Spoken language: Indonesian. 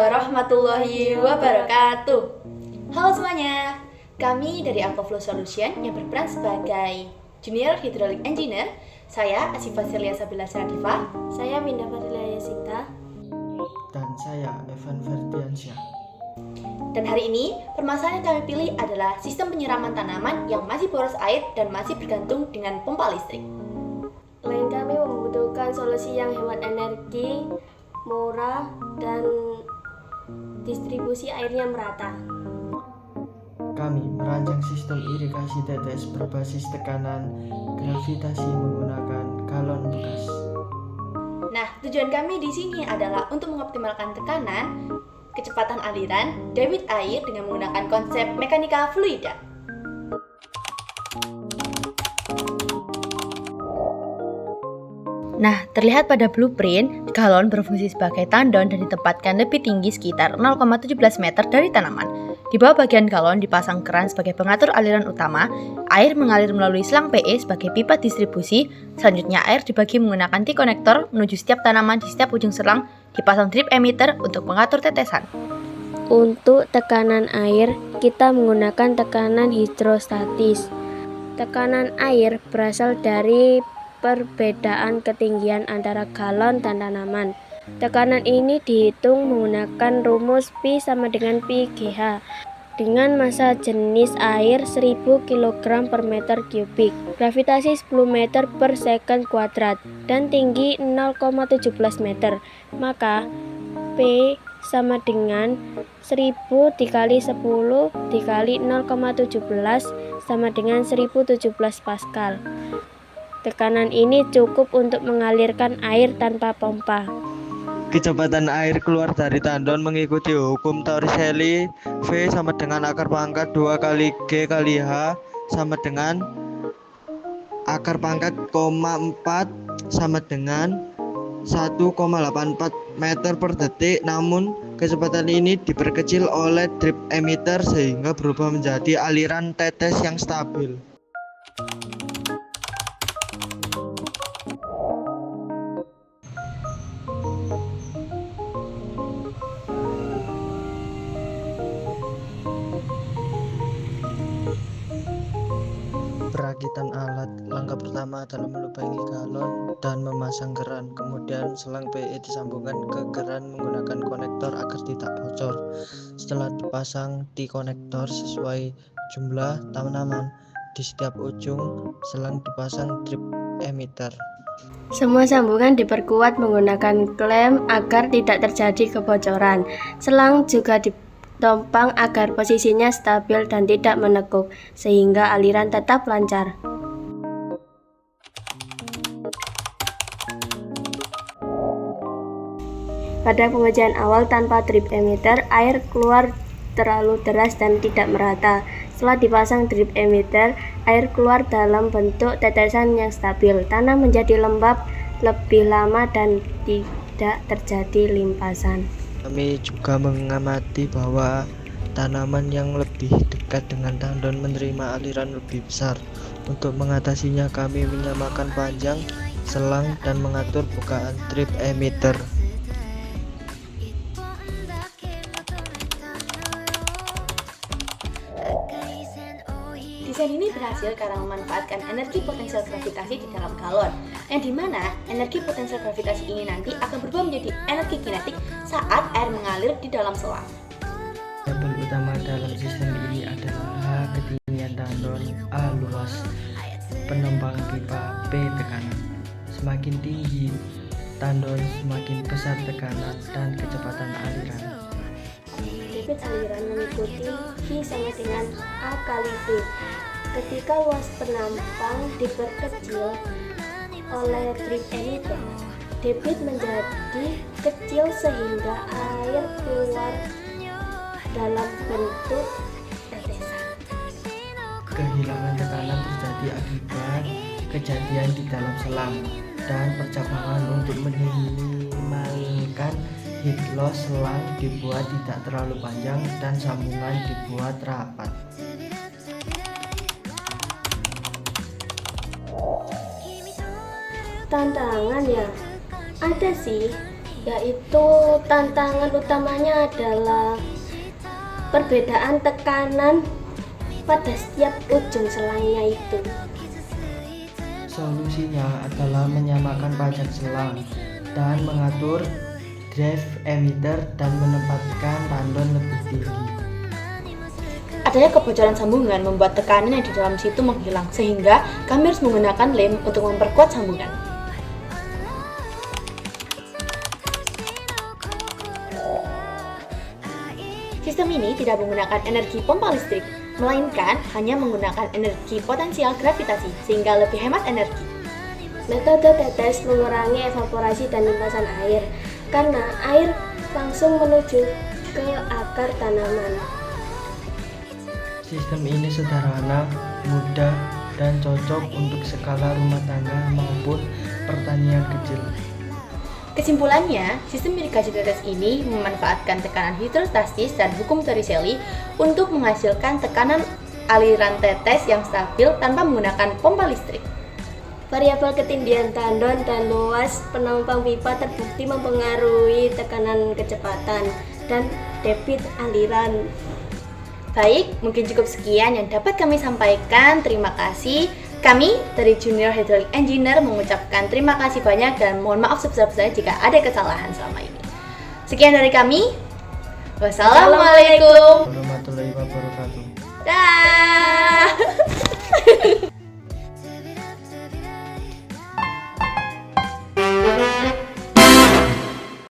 warahmatullahi wabarakatuh. Halo semuanya, kami dari Aquaflow Solution yang berperan sebagai Junior Hydraulic Engineer. Saya Asifah Sirlia Sabila Saradifa. Saya Winda Fadila Yasinta. Dan saya Evan Ferdiansyah. Dan hari ini permasalahan yang kami pilih adalah sistem penyiraman tanaman yang masih boros air dan masih bergantung dengan pompa listrik. Klien kami membutuhkan solusi yang hemat energi, murah, dan distribusi airnya merata. Kami merancang sistem irigasi tetes berbasis tekanan gravitasi menggunakan galon bekas. Nah, tujuan kami di sini adalah untuk mengoptimalkan tekanan, kecepatan aliran, debit air dengan menggunakan konsep mekanika fluida. Nah, terlihat pada blueprint, galon berfungsi sebagai tandon dan ditempatkan lebih tinggi sekitar 0,17 meter dari tanaman. Di bawah bagian galon dipasang keran sebagai pengatur aliran utama, air mengalir melalui selang PE sebagai pipa distribusi, selanjutnya air dibagi menggunakan T-konektor menuju setiap tanaman di setiap ujung selang, dipasang drip emitter untuk mengatur tetesan. Untuk tekanan air, kita menggunakan tekanan hidrostatis. Tekanan air berasal dari perbedaan ketinggian antara galon dan tanaman. Tekanan ini dihitung menggunakan rumus P sama dengan PGH dengan massa jenis air 1000 kg per meter kubik, gravitasi 10 meter per second kuadrat, dan tinggi 0,17 meter. Maka P sama dengan 1000 dikali 10 dikali 0,17 sama dengan 1017 Pascal. Tekanan ini cukup untuk mengalirkan air tanpa pompa. Kecepatan air keluar dari tandon mengikuti hukum Torricelli. V sama dengan akar pangkat 2 kali G kali H sama dengan akar pangkat 4 sama dengan 1,84 meter per detik. Namun kecepatan ini diperkecil oleh drip emitter sehingga berubah menjadi aliran tetes yang stabil. Perakitan alat. Langkah pertama adalah melubangi galon dan memasang keran. Kemudian selang PE disambungkan ke keran menggunakan konektor agar tidak bocor. Setelah dipasang T-konektor sesuai jumlah tanaman, di setiap ujung selang dipasang drip emitter. Semua sambungan diperkuat menggunakan klem agar tidak terjadi kebocoran. Selang juga ditopang agar posisinya stabil dan tidak menekuk, sehingga aliran tetap lancar. Pada pengujian awal tanpa drip emitter, air keluar terlalu deras dan tidak merata. Setelah dipasang drip emitter, air keluar dalam bentuk tetesan yang stabil. Tanah menjadi lembab lebih lama dan tidak terjadi limpasan. Kami juga mengamati bahwa tanaman yang lebih dekat dengan tandon menerima aliran lebih besar. Untuk mengatasinya, kami menyamakan panjang selang dan mengatur bukaan drip emitter. Desain ini berhasil karena memanfaatkan energi potensial gravitasi di dalam galon, yang dimana energi potensial gravitasi ini nanti akan berubah menjadi energi kinetik saat air mengalir di dalam selang. Variabel utama dalam sistem ini adalah ketinggian tandon, A luas, penempang pipa, P tekanan. Semakin tinggi tandon, semakin besar tekanan dan kecepatan aliran. Debit aliran mengikuti V sama dengan A kali V. Ketika luas penampang diperkecil oleh drip emitter, debit menjadi kecil sehingga air keluar dalam bentuk tetesan. Kehilangan tekanan terjadi akibat kejadian di dalam selang dan percabangan. Untuk meminimalkan heat loss, selang dibuat tidak terlalu panjang dan sambungan dibuat rapat. Tantangan ya ada sih, Yaitu tantangan utamanya adalah perbedaan tekanan pada setiap ujung selangnya itu. Solusinya adalah menyamakan pajak selang dan mengatur drive emitter dan menempatkan tandon lebih tinggi. Adanya kebocoran sambungan membuat tekanan yang di dalam situ menghilang, sehingga kami harus menggunakan lem untuk memperkuat sambungan. Sistem ini tidak menggunakan energi pompa listrik, melainkan hanya menggunakan energi potensial gravitasi, sehingga lebih hemat energi. Metode tetes mengurangi evaporasi dan limpasan air, karena air langsung menuju ke akar tanaman. Sistem ini sederhana, mudah, dan cocok untuk skala rumah tangga maupun pertanian kecil. Kesimpulannya, sistem irigasi tetes ini memanfaatkan tekanan hidrostatis dan hukum Torricelli untuk menghasilkan tekanan aliran tetes yang stabil tanpa menggunakan pompa listrik. Variabel ketindihan tandon dan luas penampang pipa terbukti mempengaruhi tekanan kecepatan dan debit aliran. Baik, mungkin cukup sekian yang dapat kami sampaikan. Terima kasih. Kami dari Junior Hydraulic Engineer mengucapkan terima kasih banyak dan mohon maaf sebesar-besarnya jika ada kesalahan selama ini. Sekian dari kami. Wassalamualaikum Warahmatullahi wabarakatuh. Dah.